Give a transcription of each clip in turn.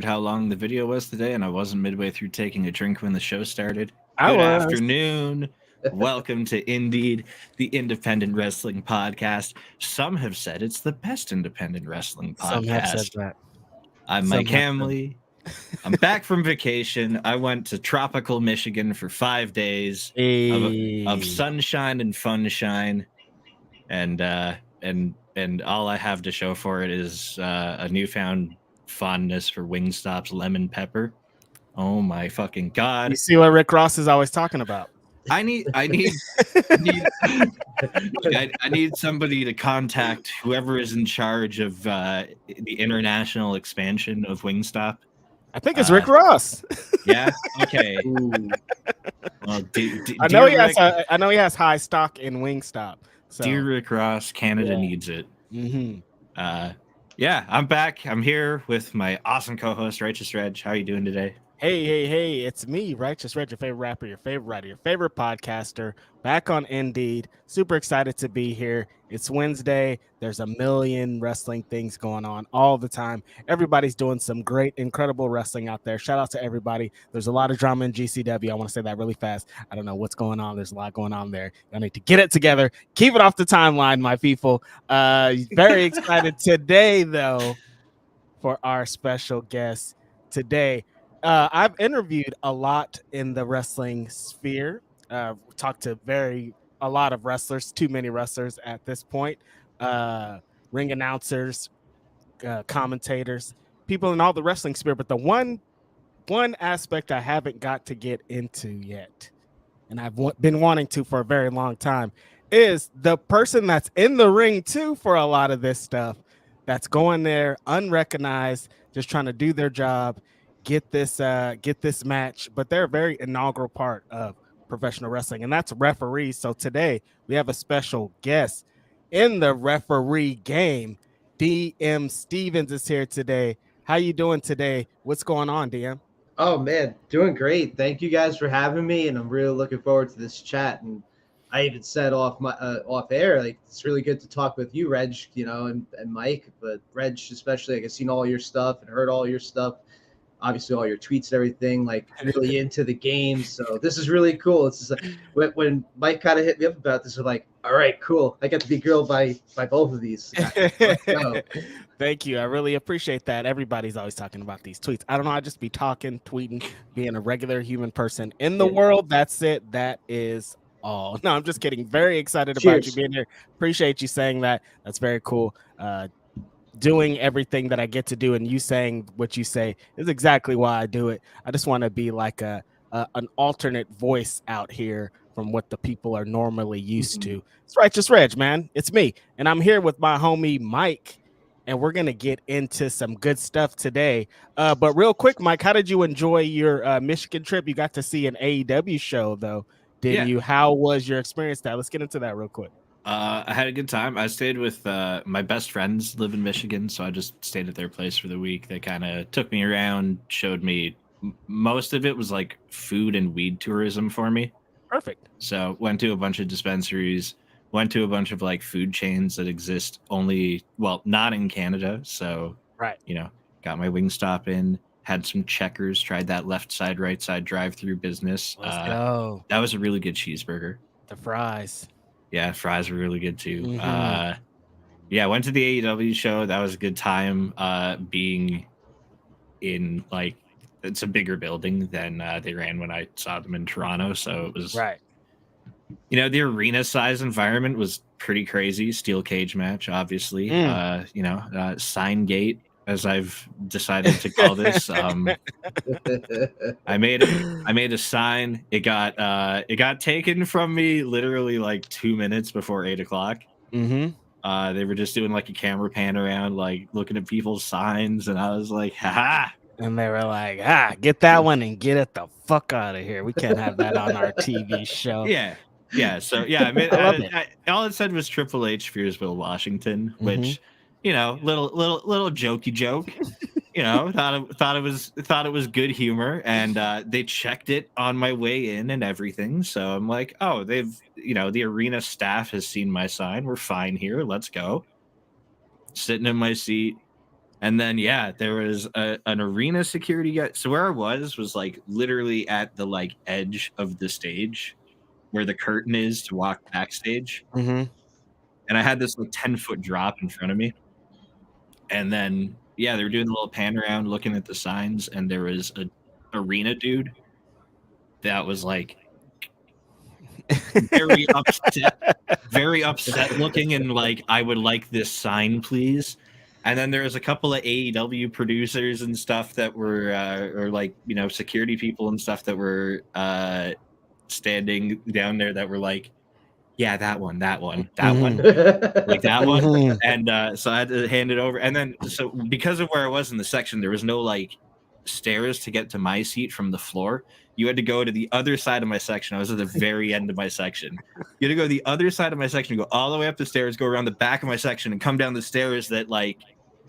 remembered how long the video was today, and I wasn't midway through taking a drink when the show started. I Good was. afternoon. Welcome to Indeed, the independent wrestling podcast. Some have said it's the best independent wrestling Some have said podcast. that. I'm Some Mike have said- Hamley. I'm back from vacation. I went to tropical Michigan for 5 days Hey. of sunshine and funshine, and all I have to show for it is a newfound fondness for Wingstop's lemon pepper. Oh my fucking god! You see what Rick Ross is always talking about. I need somebody to contact whoever is in charge of the international expansion of Wingstop. I think it's Rick Ross. Yeah. Okay. Well, I know he has high stock in Wingstop. So. Dear Rick Ross, Canada needs it. Mm-hmm. Yeah, I'm back. I'm here with my awesome co-host, Righteous Reg. How are you doing today? Hey, it's me, Righteous Reg, your favorite rapper, your favorite writer, your favorite podcaster, back on Indeed. Super excited to be here. It's Wednesday. There's a million wrestling things going on all the time. Everybody's doing some great, incredible wrestling out there. Shout out to everybody. There's a lot of drama in GCW. I want to say that really fast. I don't know what's going on. There's a lot going on there. Y'all need to get it together. Keep it off the timeline, my people. Very excited today, though, for our special guest today. I've interviewed a lot in the wrestling sphere. Talked to a lot of wrestlers, too many wrestlers at this point. Ring announcers, commentators, people in all the wrestling sphere. But the one aspect I haven't got to get into yet, and I've been wanting to for a very long time, is the person that's in the ring too for a lot of this stuff, that's going there unrecognized, just trying to do their job, get this match. But they're a very inaugural part of professional wrestling, and that's referees. So today we have a special guest in the referee game. DM Stevens is here today. How you doing today? What's going on, DM? Oh man, doing great. Thank you guys for having me, and I'm really looking forward to this chat. And I even said off air, like, it's really good to talk with you, Reg, and Mike, but Reg especially. Like, I've seen all your stuff and heard all your stuff, obviously all your tweets and everything, like really into the game. So this is really cool. It's just like when Mike kind of hit me up about this, I'm like, all right, cool. I get to be grilled by both of these guys. Let's go. Thank you. I really appreciate that. Everybody's always talking about these tweets. I don't know. I just be talking, tweeting, being a regular human person in the world. That's it. That is all. No, I'm just kidding. Very excited about you being here. Appreciate you saying that. That's very cool. Doing everything that I get to do, and you saying what you say is exactly why I do it. I just want to be like an alternate voice out here from what the people are normally used to. It's Righteous Reg, man. It's me, and I'm here with my homie Mike, and we're gonna get into some good stuff today. But real quick, Mike, how did you enjoy your Michigan trip? You got to see an AEW show, though, didn't you? How was your experience there? Let's get into that real quick. I had a good time. I stayed with my best friends live in Michigan, so I just stayed at their place for the week. They kind of took me around, showed me. Most of it was like food and weed tourism for me. Perfect. So went to a bunch of dispensaries, went to a bunch of like food chains that exist not in Canada. So, right. Got my Wingstop in, had some Checkers, tried that left side, right side drive-through business. Let's go. That was a really good cheeseburger. The fries. Yeah, fries were really good too. Mm-hmm. Went to the AEW show. That was a good time. Being in it's a bigger building than they ran when I saw them in Toronto. So it was right. The arena size environment was pretty crazy. Steel cage match, obviously. Sign gate, as I've decided to call this. I made a sign. It got taken from me literally like 2 minutes before 8 o'clock. Mm-hmm. They were just doing like a camera pan around, like looking at people's signs, and I was like, haha. And they were like, get that one and get it the fuck out of here. We can't have that on our TV show. Yeah. So yeah, all it said was Triple H fears Bill Washington, which, little jokey joke. Thought it was good humor, and they checked it on my way in and everything. So I'm like, oh, they've the arena staff has seen my sign. We're fine here. Let's go. Sitting in my seat, And then there was an arena security guy. So where I was like literally at the like edge of the stage where the curtain is to walk backstage. Mm-hmm. And I had this like 10-foot drop in front of me. And then they were doing a little pan around looking at the signs, and there was a arena dude that was like very upset looking, and like, I would like this sign, please. And then there was a couple of AEW producers and stuff that were or like, you know, security people and stuff that were standing down there that were like, yeah, that one, like that one. And so I had to hand it over. And then, so because of where I was in the section, there was no like stairs to get to my seat from the floor. You had to go to the other side of my section. I was at the very end of my section. You had to go to the other side of my section, go all the way up the stairs, go around the back of my section, and come down the stairs that like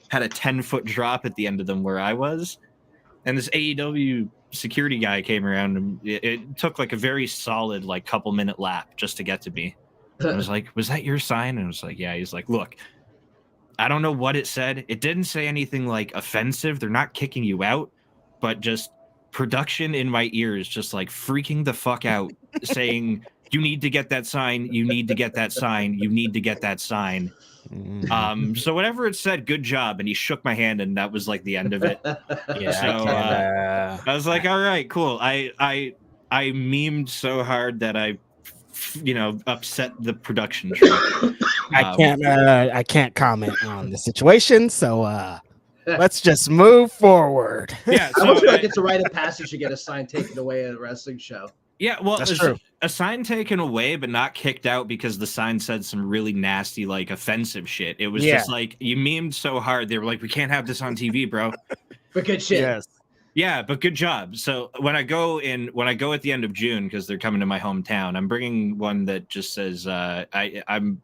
had a 10-foot drop at the end of them where I was. And this AEW security guy came around, and it took like a very solid like couple minute lap just to get to me. I was like, was that your sign? And I was like, yeah. He's like, look, I don't know what it said. It didn't say anything like offensive. They're not kicking you out, but just production in my ears, just like freaking the fuck out, saying, you need to get that sign. You need to get that sign. You need to get that sign. So whatever it said, good job. And he shook my hand, and that was like the end of it. I was like, all right, cool. I memed so hard that I, you know, upset the production truck. I can't comment on the situation, so let's just move forward. Yeah, I so almost feel like it's a rite of passage to get a sign taken away at a wrestling show. Yeah, well, that's true. A sign taken away, but not kicked out because the sign said some really nasty, like offensive shit. It was just like, you memed so hard, they were like, we can't have this on TV, bro. But good shit. Yes. Yeah, but good job. So when I go at the end of June, because they're coming to my hometown, I'm bringing one that just says I'm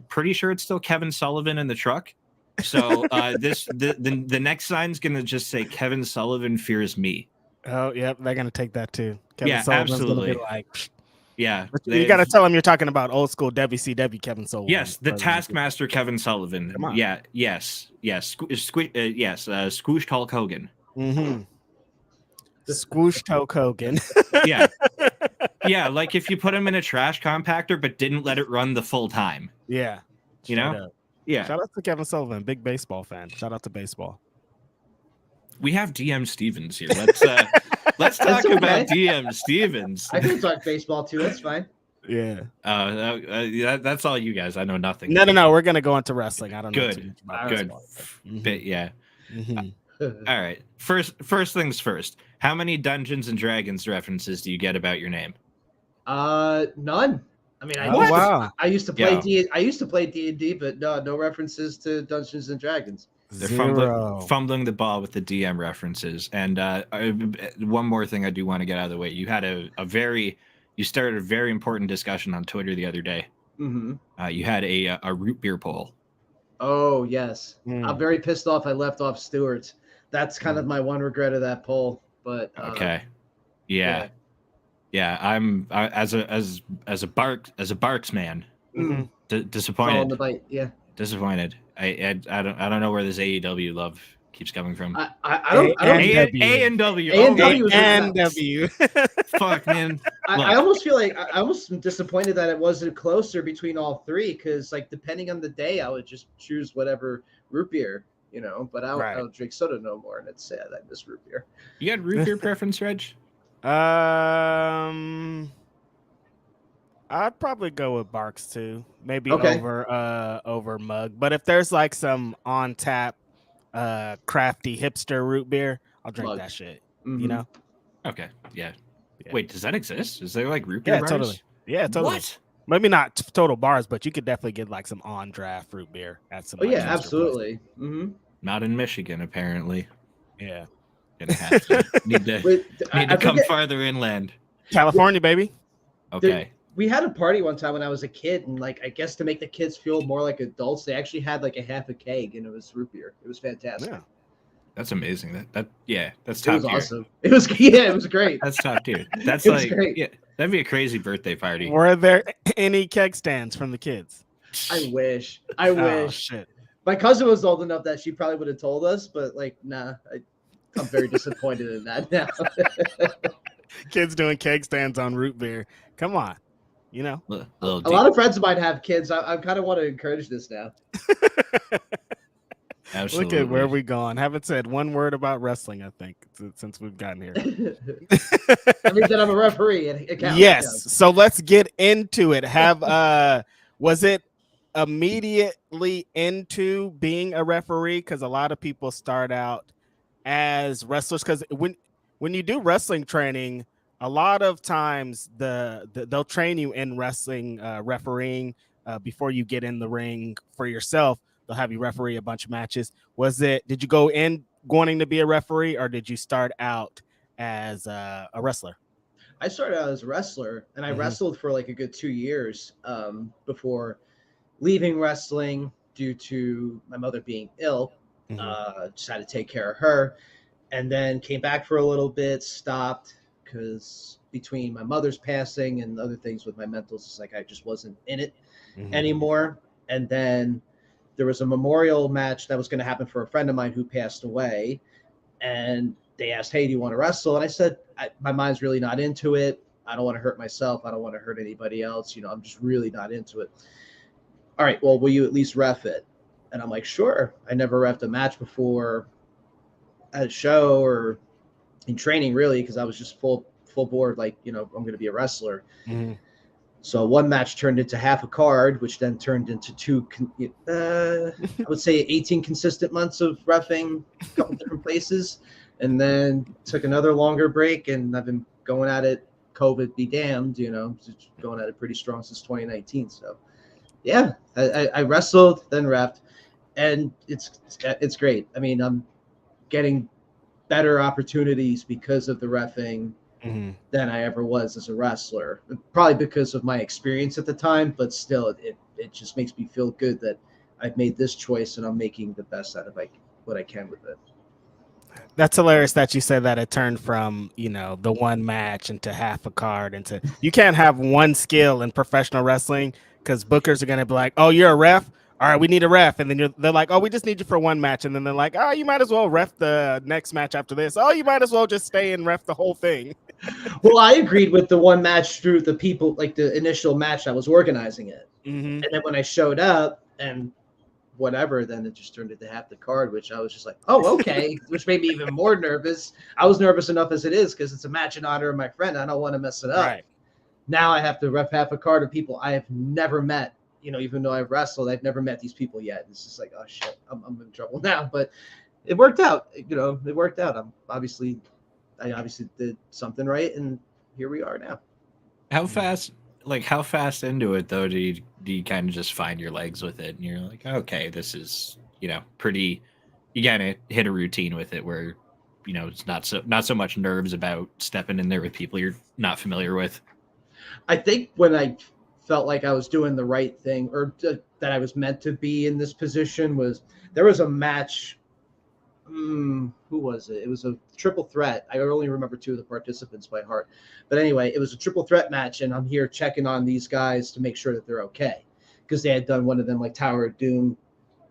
pretty sure it's still Kevin Sullivan in the truck. So the next sign's gonna just say Kevin Sullivan fears me. Oh, yep, they're gonna take that too. Kevin Sullivan's absolutely. Gonna be like, yeah, you got to tell them you're talking about old school WCW Kevin Sullivan. Yes, the Taskmaster Kevin Sullivan. Come on. Yeah, yes, Squooshed Hulk Hogan. Mm-hmm. Squooshed Hulk Hogan. Yeah, like if you put him in a trash compactor but didn't let it run the full time. Yeah, you know. Up. Yeah. Shout out to Kevin Sullivan, big baseball fan. Shout out to baseball. We have DM Stevens here. Let's talk about DM Stevens. I can talk baseball too. That's fine. Yeah. That's all you guys. I know nothing. No. We're gonna go into wrestling. I don't know too much about baseball. But yeah. Mm-hmm. All right. First things first. How many Dungeons and Dragons references do you get about your name? None. I mean, I used to play D&D, but no references to Dungeons and Dragons. They're fumbling the ball with the DM references. And one more thing I do want to get out of the way. You had you started a very important discussion on Twitter the other day. Mm-hmm. You had a root beer poll. Oh, yes. I'm very pissed off I left off Stewart's. That's kind of my one regret of that poll. But okay. Yeah. I'm as a Barks man. Mm-hmm. Disappointed. On the bite. Yeah. Disappointed. I don't know where this AEW love keeps coming from. I don't. A&W. A&W. Fuck, man. I almost feel like I almost am disappointed that it wasn't closer between all three, because like depending on the day, I would just choose whatever root beer, you know. But I don't drink soda no more, and it's sad. I miss root beer. You had root beer preference, Reg? I'd probably go with Barks too. Maybe over Mug. But if there's like some on tap crafty hipster root beer, I'll drink that shit. Mm-hmm. You know? Okay. Yeah. Wait, does that exist? Is there like root beer bars? Totally. Yeah, totally. What? Maybe not total bars, but you could definitely get like some on draft root beer at some. Oh yeah, absolutely. Mm-hmm. Not in Michigan, apparently. Yeah. Gonna have to. need to come farther inland. California, baby. Okay. We had a party one time when I was a kid, and like I guess to make the kids feel more like adults, they actually had like a half a keg, and it was root beer. It was fantastic. Yeah. That's amazing. That's top tier. It was awesome. It was great. That's top tier. That's like great. Yeah, that'd be a crazy birthday party. Were there any keg stands from the kids? I wish. Oh, shit. My cousin was old enough that she probably would have told us, but like, nah, I'm very disappointed in that now. Kids doing keg stands on root beer. Come on, you know. Little A lot of friends of mine have kids. I kind of want to encourage this now. Absolutely. Look at where we gone. Haven't said one word about wrestling, I think, since we've gotten here. I mean, that I'm a referee. It counts, Yes. So let's get into it. Was it immediately into being a referee? Because a lot of people start out as wrestlers. Because when you do wrestling training, a lot of times they'll train you in wrestling refereeing before you get in the ring for yourself. They'll have you referee a bunch of matches. Did you go in wanting to be a referee, or did you start out as a wrestler? I started out as a wrestler, and I wrestled for like a good 2 years before leaving wrestling due to my mother being ill. Just had to take care of her, and then came back for a little bit, stopped because between my mother's passing and other things with my mentals, it's like I just wasn't in it anymore. And then there was a memorial match that was going to happen for a friend of mine who passed away, and they asked, hey, do you want to wrestle? And I said, my mind's really not into it. I don't want to hurt myself. I don't want to hurt anybody else. I'm just really not into it. All right, well, will you at least ref it? And I'm like, sure. I never refed a match before at a show or in training, really, because I was just full board, like, I'm going to be a wrestler. So one match turned into half a card, which then turned into I would say 18 consistent months of reffing a couple different places, and then took another longer break, and I've been going at it, COVID be damned, just going at it pretty strong since 2019. So yeah, I wrestled, then reffed, and it's great. I mean, I'm getting better opportunities because of the reffing than I ever was as a wrestler. Probably because of my experience at the time, but still, it just makes me feel good that I've made this choice and I'm making the best out of what I can with it. That's hilarious that you said that it turned from, the one match into half a card into you can't have one skill in professional wrestling because bookers are going to be like, oh, you're a ref. All right, we need a ref. And then they're like, oh, we just need you for one match. And then they're like, oh, you might as well ref the next match after this. Oh, you might as well just stay and ref the whole thing. Well, I agreed with the one match through the people, like the initial match that was organizing it. And then when I showed up and whatever, then it just turned into half the card, which I was just like, oh, okay, which made me even more nervous. I was nervous enough as it is because it's a match in honor of my friend. I don't want to mess it up. Right. Now I have to ref half a card of people I have never met. Even though I've wrestled, I've never met these people yet. It's just like, oh shit, I'm in trouble now. But it worked out. It worked out. I obviously did something right, and here we are now. How fast into it though do you kind of just find your legs with it, and you're like, okay, this is pretty. You kind of hit a routine with it where it's not so much nerves about stepping in there with people you're not familiar with. I think when I felt like I was doing the right thing, or that I was meant to be in this position, there was a match. Who was it? It was a triple threat. I only remember two of the participants by heart. But anyway, it was a triple threat match, and I'm here checking on these guys to make sure that they're okay. Because they had done one of them like Tower of Doom,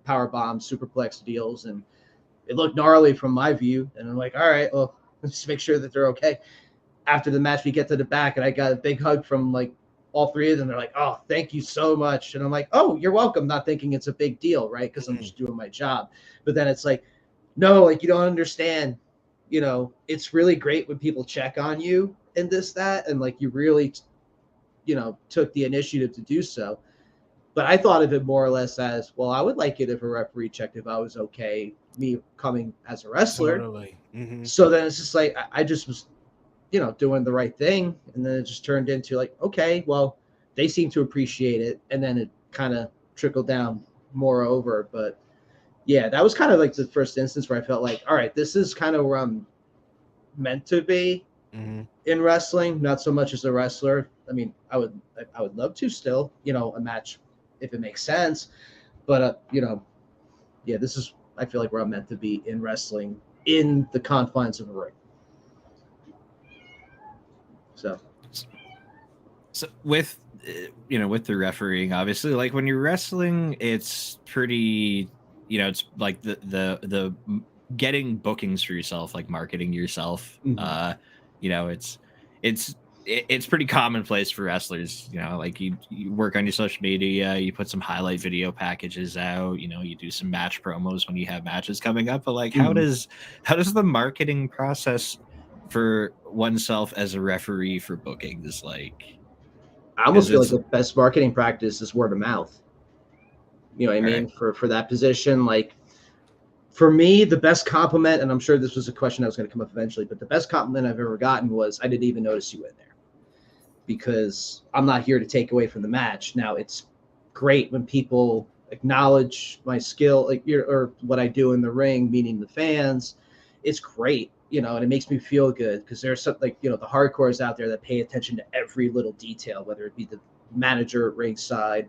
power bomb, superplex deals, and it looked gnarly from my view. And I'm like, all right, well, let's just make sure that they're okay. After the match, we get to the back, and I got a big hug from like all three of them. They're like, oh, thank you so much. And I'm like, oh, you're welcome. Not thinking it's a big deal, right? Because I'm just doing my job. But then it's like, no, like, you don't understand. It's really great when people check on you and this, that, and like you really, took the initiative to do so. But I thought of it more or less as, well, I would like it if a referee checked if I was okay, me coming as a wrestler. Totally. So then it's just like, I just was, doing the right thing. And then it just turned into like, okay, well, they seem to appreciate it. And then it kind of trickled down more over. But yeah, that was kind of like the first instance where I felt like, all right, this is kind of where I'm meant to be in wrestling, not so much as a wrestler. I mean, I would love to still, a match if it makes sense. But, yeah, this is, I feel like, where I'm meant to be in wrestling in the confines of a ring. So with the refereeing, obviously, like when you're wrestling, it's pretty you know, it's like the getting bookings for yourself, like marketing yourself. You know, it's pretty commonplace for wrestlers. You know, like you work on your social media, you put some highlight video packages out. You know, you do some match promos when you have matches coming up. But like, how does the marketing process for oneself as a referee for bookings like? I almost feel like the best marketing practice is word of mouth. You know what I mean? Right. For that position, like for me, the best compliment, and I'm sure this was a question that was going to come up eventually, but the best compliment I've ever gotten was, I didn't even notice you in there, because I'm not here to take away from the match. Now, it's great when people acknowledge my skill, like or what I do in the ring, meaning the fans. It's great, you know, and it makes me feel good, because there's some, like, you know, the hardcores out there that pay attention to every little detail, whether it be the manager at ringside,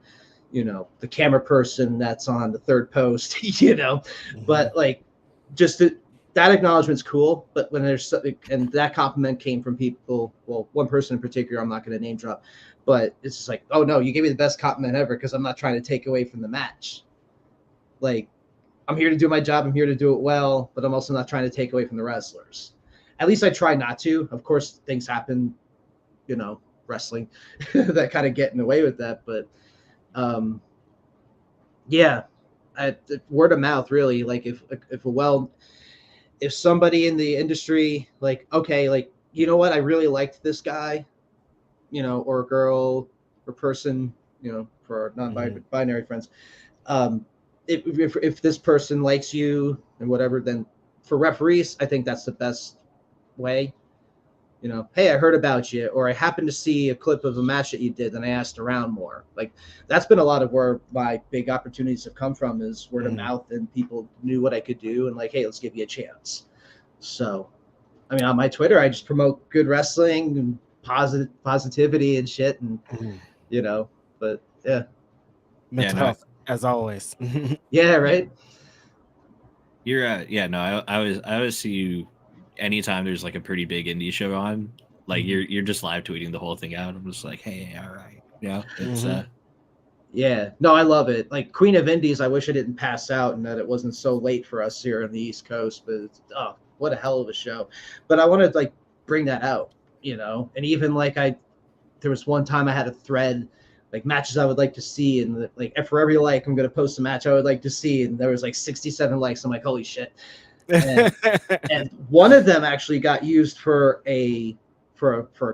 you know, the camera person that's on the third post, you know, but like just that acknowledgement's cool. But when there's something, and that compliment came from people, well, one person in particular, I'm not going to name drop, but it's just like, oh no, you gave me the best compliment ever, because I'm not trying to take away from the match. Like, I'm here to do my job, I'm here to do it well, but I'm also not trying to take away from the wrestlers. At least I try not to. Of course, things happen, you know, wrestling that kind of get in the way with that, but yeah, word of mouth, really. Like if somebody in the industry, like, okay, like, you know what, I really liked this guy, you know, or girl or person, you know, for our non-binary friends, if this person likes you and whatever, then for referees, I think that's the best way. You know, hey, I heard about you, or I happened to see a clip of a match that you did, and I asked around more. Like, that's been a lot of where my big opportunities have come from, is word of mouth, and people knew what I could do, and like, hey, let's give you a chance. So, I mean, on my Twitter, I just promote good wrestling and positivity and shit, and you know, but yeah, mental health as always. Yeah, right. You're I always see you anytime there's like a pretty big indie show on, like you're just live tweeting the whole thing out. I'm just like, hey, all right, you know, it's yeah, no, I love it. Like Queen of Indies, I wish I didn't pass out and that it wasn't so late for us here on the East Coast, but it's, oh, what a hell of a show. But I want to like bring that out, you know, and even like there was one time I had a thread like matches I would like to see, and like for every like I'm gonna post a match I would like to see, and there was like 67 likes. I'm like, holy shit. And one of them actually got used for a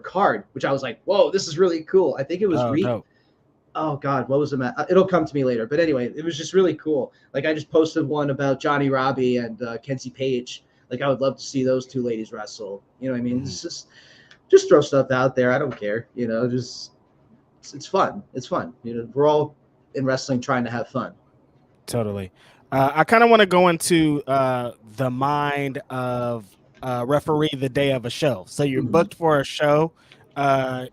card, which I was like, whoa, this is really cool. I think it was oh god, what was the match? It'll come to me later, but anyway, it was just really cool. Like I just posted one about Johnny Robbie and Kenzie Page. Like I would love to see those two ladies wrestle, you know what I mean? It's just throw stuff out there. I don't care, you know, just it's fun. It's fun. You know, we're all in wrestling trying to have fun. Totally. I kind of want to go into the mind of referee the day of a show. So you're booked for a show.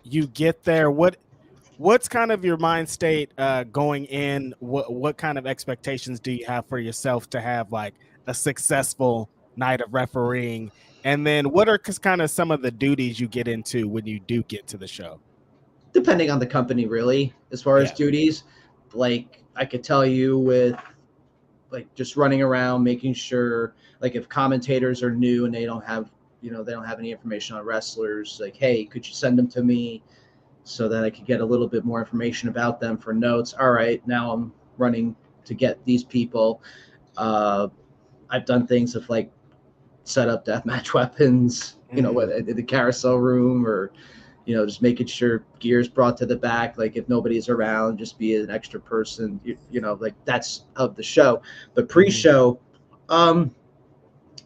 You get there. What's kind of your mind state going in? What kind of expectations do you have for yourself to have like a successful night of refereeing? And then what are kind of some of the duties you get into when you do get to the show? Depending on the company, really, as far as duties, like I could tell you with like just running around, making sure like if commentators are new and they don't have, you know, they don't have any information on wrestlers, like, hey, could you send them to me so that I could get a little bit more information about them for notes? All right, now I'm running to get these people. I've done things of like set up deathmatch weapons, you know, in the carousel room, or you know, just making sure gear's brought to the back. Like if nobody's around, just be an extra person, you know, like that's of the show. But pre-show, I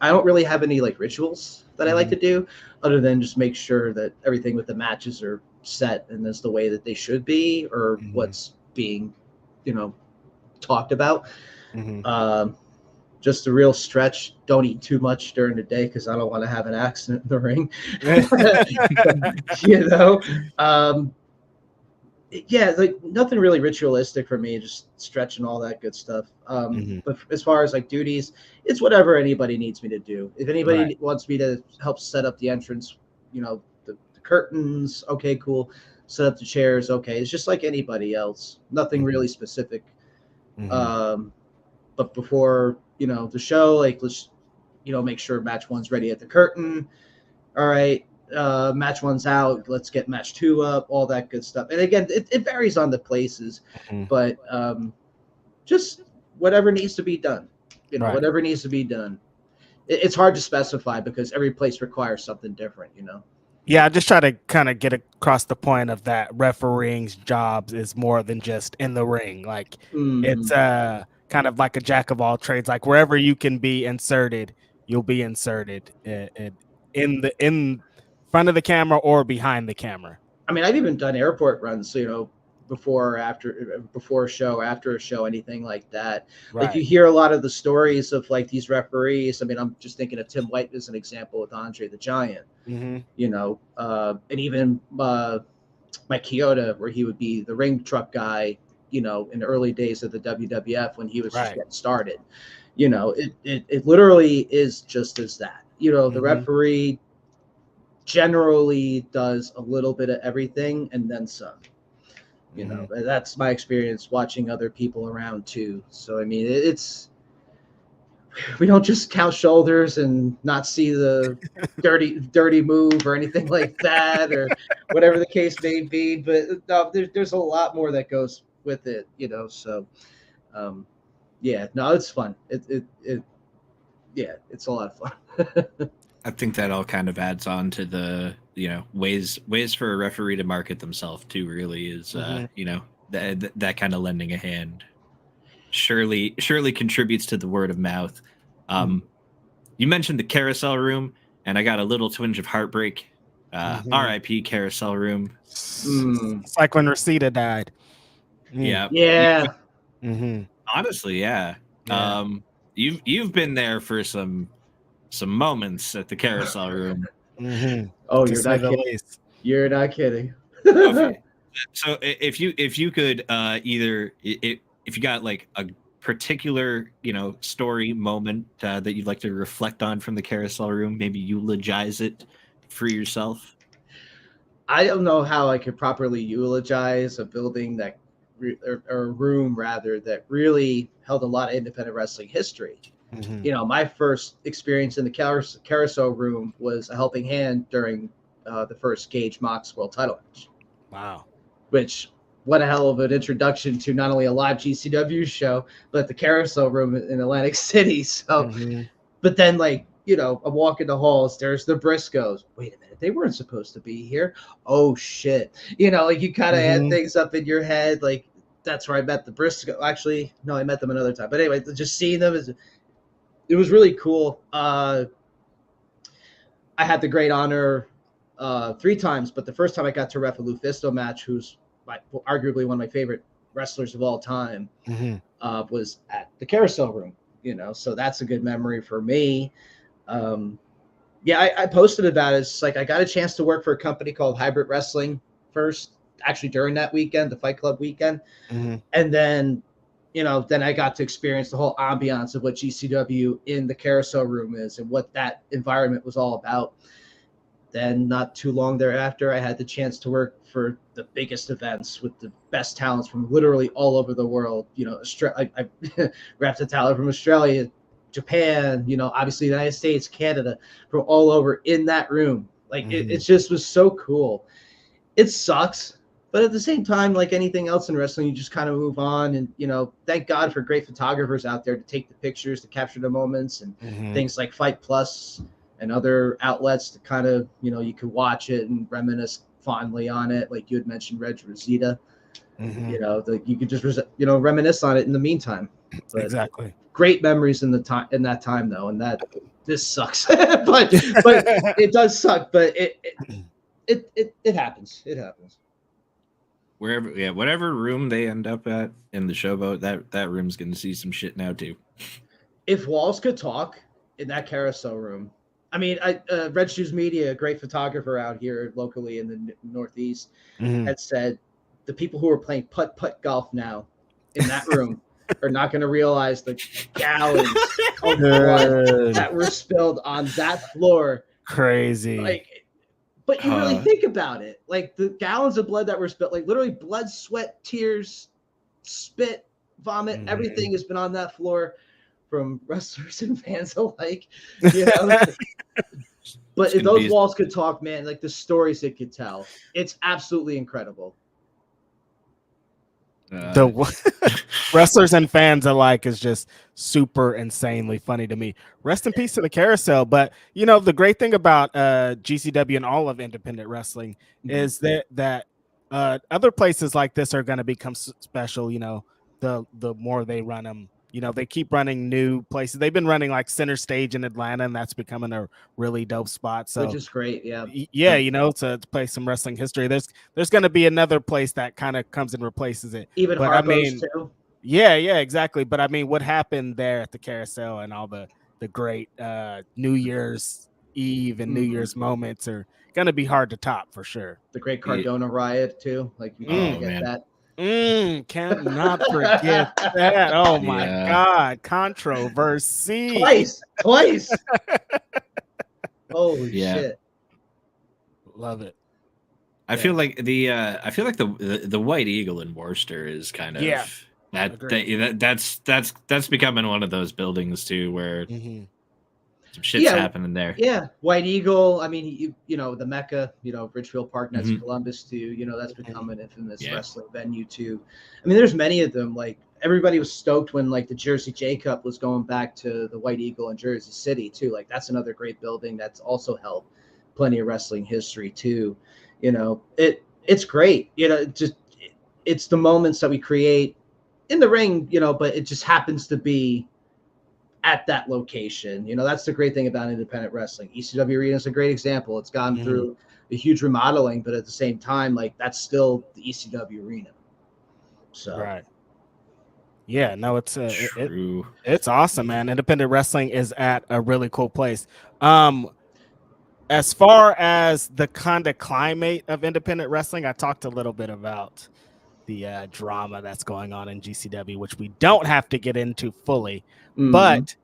don't really have any like rituals that I like to do other than just make sure that everything with the matches are set and is the way that they should be, or what's being, you know, talked about. Just a real stretch. Don't eat too much during the day because I don't want to have an accident in the ring. You know, yeah, like nothing really ritualistic for me. Just stretching, all that good stuff. But as far as like duties, it's whatever anybody needs me to do. If anybody wants me to help set up the entrance, you know, the curtains, okay, cool. Set up the chairs, okay. It's just like anybody else. Nothing really specific. but before, the show, like, let's, make sure match one's ready at the curtain. All right, match one's out. Let's get match two up, all that good stuff. And again, it varies on the places, but just whatever needs to be done, Right. whatever needs to be done. It's hard to specify because every place requires something different, Yeah, I just try to kind of get across the point of that refereeing's jobs is more than just in the ring. Like it's kind of like a jack of all trades. Like wherever you can be inserted, you'll be inserted in front of the camera or behind the camera. I mean, I've even done airport runs, before or after, before a show, after a show, anything like that. Right. Like you hear a lot of the stories of like these referees. I mean, I'm just thinking of Tim White as an example with Andre the Giant, and even Mike Chioda, where he would be the ring truck guy, in the early days of the WWF when he was just getting started. It literally is just as that. The referee generally does a little bit of everything and then some. That's my experience watching other people around too. So I mean, we don't just count shoulders and not see the dirty move or anything like that, or whatever the case may be. But no, there's a lot more that goes with it, So, it's fun. It's a lot of fun. I think that all kind of adds on to the ways for a referee to market themselves too. Really is that kind of lending a hand surely contributes to the word of mouth. You mentioned the carousel room, and I got a little twinge of heartbreak. R.I.P. carousel room. It's like when Rosita died. Yeah. Honestly, yeah. You've been there for some moments at the carousel room. Oh, you're not kidding. You're not kidding. Okay. So if you could either if you got like a particular story moment that you'd like to reflect on from the carousel room, maybe eulogize it for yourself. I don't know how I could properly eulogize a building that or a room rather that really held a lot of independent wrestling history. My first experience in the carousel room was a helping hand during the first Gage Mox World Title match. Wow. Which, what a hell of an introduction to not only a live GCW show, but the carousel room in Atlantic City. So, but then I'm walking the halls, there's the Briscoes. Wait a minute, they weren't supposed to be here. Oh shit. You kind of add things up in your head. Like, that's where I met the Briscoes. Actually, no, I met them another time. But anyway, just seeing them it was really cool. I had the great honor 3 times, but the first time I got to ref a Lufisto match, who's arguably one of my favorite wrestlers of all time, was at the carousel room. So that's a good memory for me. I posted about it. It's like I got a chance to work for a company called Hybrid Wrestling first, actually during that weekend, the Fight Club weekend, and then then I got to experience the whole ambiance of what GCW in the carousel room is and what that environment was all about. Then not too long thereafter, I had the chance to work for the biggest events with the best talents from literally all over the world. I wrapped a talent from Australia, Japan, obviously the United States, Canada, from all over in that room. Like it just was so cool. It sucks. But at the same time, like anything else in wrestling, you just kind of move on. And, thank God for great photographers out there to take the pictures, to capture the moments, and things like Fight Plus and other outlets to kind of, you could watch it and reminisce fondly on it. Like you had mentioned, Reg Rosita, you could just, reminisce on it in the meantime. But exactly. Great memories in that time, though. And this sucks, but it does suck, but it happens. It happens. Whatever room they end up at in the showboat, that room's gonna see some shit now too. If walls could talk in that carousel room, I mean, Red Shoes Media, a great photographer out here locally in the Northeast, had said the people who are playing putt-putt golf now in that room are not going to realize the gallons of blood that were spilled on that floor. Crazy. But you really think about it, like the gallons of blood that were spilled, like literally blood, sweat, tears, spit, vomit, everything has been on that floor from wrestlers and fans alike. You know, but if those walls could talk, man, like the stories it could tell, it's absolutely incredible. The wrestlers and fans alike is just super insanely funny to me. Rest in peace to the carousel. But you know, the great thing about GCW and all of independent wrestling is that other places like this are going to become special. You know, the more they run them. You know, they keep running new places. They've been running like Center Stage in Atlanta, and that's becoming a really dope spot. So, which is great, yeah. You know, to play some wrestling history. There's going to be another place that kind of comes and replaces it. Even but Harpo's too. Yeah, exactly. But I mean, what happened there at the carousel and all the great New Year's Eve and New Year's moments are going to be hard to top for sure. The great Cardona riot too. Like you can't forget that. Cannot forget that. Oh my God, controversy twice. Holy shit! Love it. I feel like the White Eagle in Worcester is kind of that's becoming one of those buildings too where some shit's happening there. Yeah, White Eagle. I mean, you know the Mecca. You know Richfield Park, that's Columbus too. You know that's become an infamous wrestling venue too. I mean, there's many of them. Like everybody was stoked when like the Jersey J Cup was going back to the White Eagle in Jersey City too. Like that's another great building that's also held plenty of wrestling history too. You know, it's great. You know, it's the moments that we create in the ring. You know, but it just happens to be at that location. You know, that's the great thing about independent wrestling. ECW Arena is a great example. It's gone through a huge remodeling, but at the same time, like that's still the ECW Arena. So right. Yeah, no, it's it's awesome, man. Independent wrestling is at a really cool place. As far as the kind of climate of independent wrestling, I talked a little bit about the drama that's going on in GCW, which we don't have to get into fully, but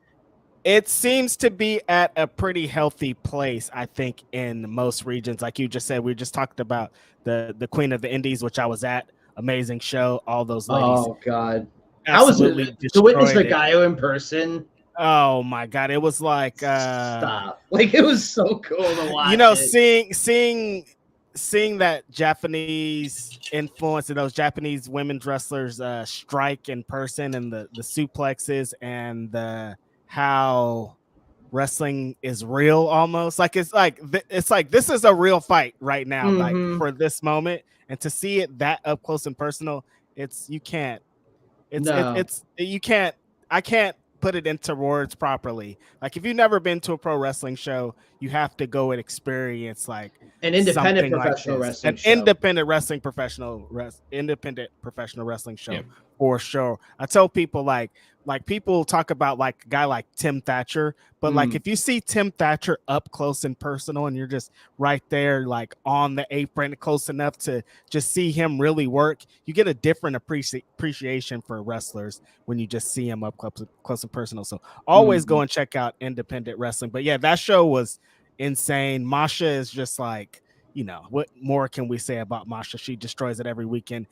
it seems to be at a pretty healthy place, I think, in most regions. Like you just said, we just talked about the Queen of the Indies, which I was at. Amazing show. All those ladies. Oh, God. Absolutely to witness the Gaio in person. Oh my God, it was like stop. Like it was so cool to watch. You know, seeing that Japanese influence and those Japanese women's wrestlers strike in person, and the suplexes and how wrestling is real, almost like it's like this is a real fight right now, like for this moment, and to see it that up close and personal, I can't put it into words properly. Like if you've never been to a pro wrestling show, you have to go and experience like an independent professional wrestling show. Independent professional wrestling show for sure. I tell people like people talk about like a guy like Tim Thatcher, but like if you see Tim Thatcher up close and personal and you're just right there like on the apron close enough to just see him really work, you get a different appreciation for wrestlers when you just see him up close and personal. So always go and check out independent wrestling. But yeah, that show was insane. Masha is just like, you know, what more can we say about Masha? She destroys it every weekend.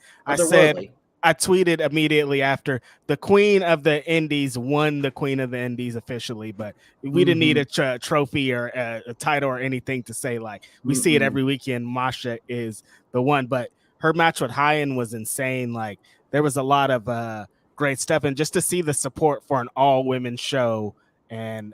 I tweeted immediately after the Queen of the Indies won the Queen of the Indies officially, but we didn't need a trophy or a title or anything to say like we see it every weekend. Masha is the one, but her match with Hyen was insane. Like there was a lot of great stuff, and just to see the support for an all women show and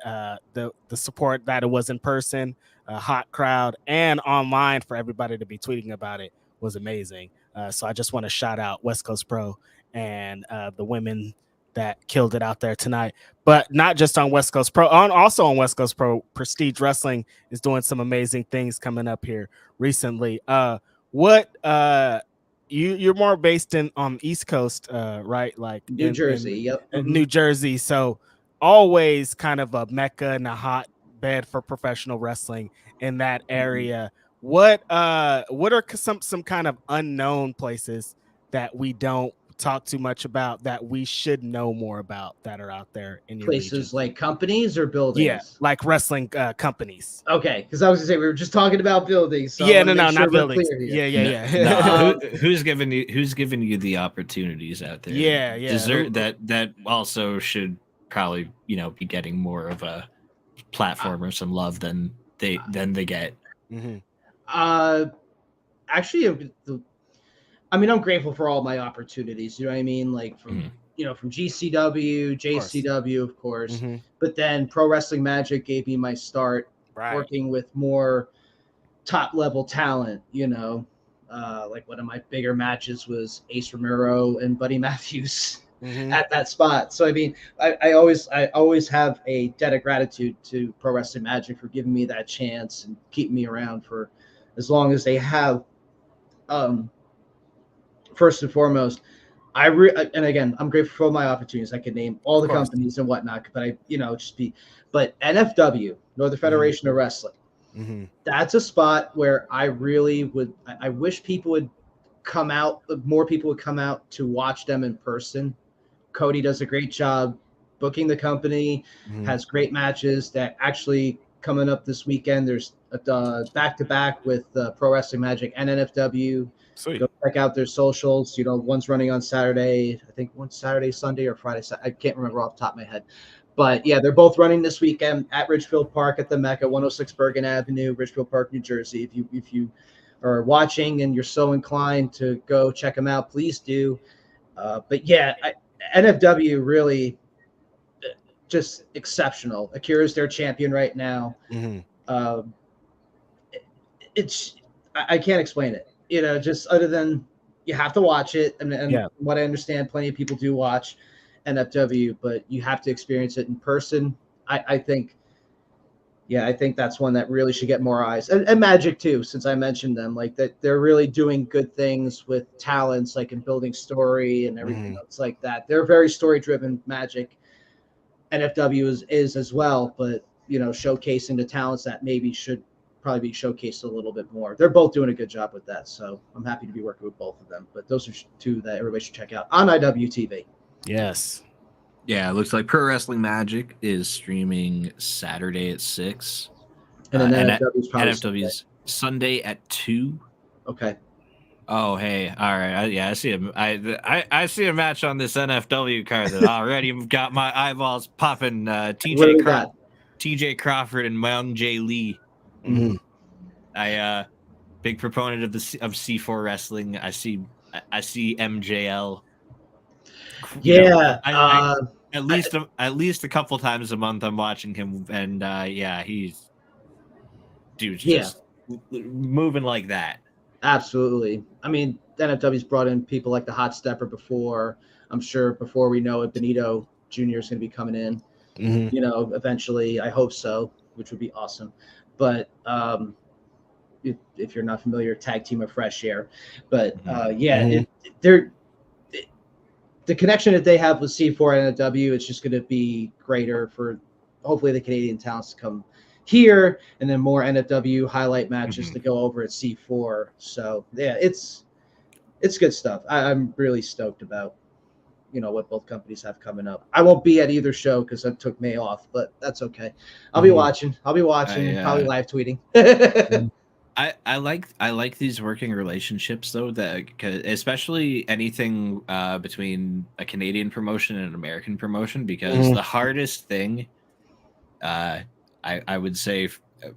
the support that it was in person, a hot crowd, and online for everybody to be tweeting about it was amazing. So I just want to shout out West Coast Pro and the women that killed it out there tonight. But not just on West Coast Pro, also on West Coast Pro, Prestige Wrestling is doing some amazing things coming up here recently. You're more based on East Coast, right? Like New Jersey, New Jersey. So always kind of a mecca and a hotbed for professional wrestling in that area. What are some kind of unknown places that we don't talk too much about that we should know more about that are out there in your places region? Like companies or buildings? Yeah, like wrestling companies. Okay, because I was gonna say we were just talking about buildings. So not buildings. Yeah. Who's giving you the opportunities out there? Yeah. That also should probably be getting more of a platform or some love than they get. Mm-hmm. Actually, I mean, I'm grateful for all my opportunities. You know what I mean? Like from from GCW, JCW, of course. Mm-hmm. But then Pro Wrestling Magic gave me my start working with more top level talent. Like one of my bigger matches was Ace Romero and Buddy Matthews at that spot. So I mean, I always have a debt of gratitude to Pro Wrestling Magic for giving me that chance and keeping me around for as long as they have. First and foremost, and again, I'm grateful for all my opportunities. I could name all the companies and whatnot, but but NFW, Northern Federation of Wrestling, that's a spot where I really would. I wish people would come out. More people would come out to watch them in person. Cody does a great job booking the company. Has great matches that actually coming up this weekend. There's back to back with Pro Wrestling Magic and NFW. Sweet. Go check out their socials. One's running on Saturday. I think one's Saturday, Sunday, or Friday. I can't remember off the top of my head. But yeah, they're both running this weekend at Ridgefield Park at the Mecca, 106 Bergen Avenue, Ridgefield Park, New Jersey. If you are watching and you're so inclined to go check them out, please do. But yeah, NFW really just exceptional. Akira's their champion right now. I can't explain it. Just other than you have to watch it, and what I understand, plenty of people do watch NFW, but you have to experience it in person. I think that's one that really should get more eyes, and Magic too, since I mentioned them. Like that, they're really doing good things with talents, like in building story and everything else like that. They're very story driven. Magic, NFW is as well, but showcasing the talents that maybe should probably be showcased a little bit more. They're both doing a good job with that, so I'm happy to be working with both of them. But those are two that everybody should check out on IWTV. Yes. Yeah, it looks like Pro Wrestling Magic is streaming Saturday at 6. And then NFW's Sunday at 2. Okay. Oh, hey, all right. I see I see a match on this NFW card that already got my eyeballs popping. TJ Crawford and Myung Jae Lee. I big proponent of C4 wrestling. I see MJL. Yeah, at least a couple times a month I'm watching him, and he's just moving like that. Absolutely. I mean, NFW's brought in people like the Hot Stepper before. I'm sure before we know it, Benito Jr. is going to be coming in. Eventually. I hope so, which would be awesome. But if you're not familiar, Tag Team of Fresh Air. But the connection that they have with C4 and NFW, it's just going to be greater for hopefully the Canadian talents to come here, and then more NFW highlight matches to go over at C4. So yeah, it's good stuff. I'm really stoked about what both companies have coming up. I won't be at either show because I took May off, but that's okay. I'll be watching. Probably live tweeting. I like these working relationships though, that especially anything between a Canadian promotion and an American promotion, because the hardest thing I would say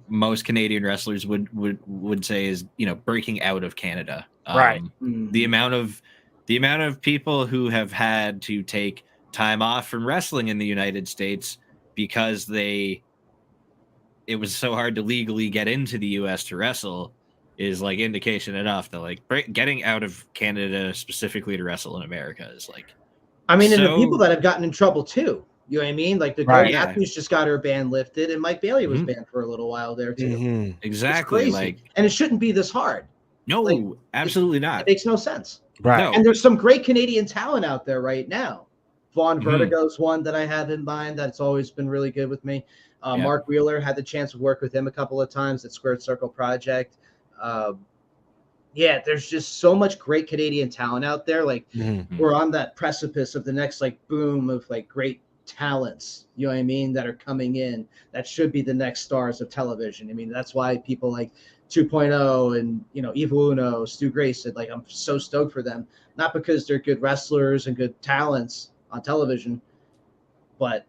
most Canadian wrestlers would say is breaking out of Canada. The amount of people who have had to take time off from wrestling in the United States because it was so hard to legally get into the US to wrestle is like indication enough that like getting out of Canada specifically to wrestle in America is like. I mean, and the people that have gotten in trouble too. You know what I mean? Like the girl Matthews just got her ban lifted, and Mike Bailey was banned for a little while there too. Exactly, and it shouldn't be this hard. No, absolutely not. It makes no sense. Right. No. And there's some great Canadian talent out there right now. Vaughn Vertigo's one that I have in mind that's always been really good with me. Mark Wheeler, had the chance to work with him a couple of times at Squared Circle Project. There's just so much great Canadian talent out there. Like we're on that precipice of the next like boom of like great talents, you know what I mean, that are coming in that should be the next stars of television. I mean, that's why people like 2.0 and Evil Uno, Stu Grayson, like I'm so stoked for them, not because they're good wrestlers and good talents on television, but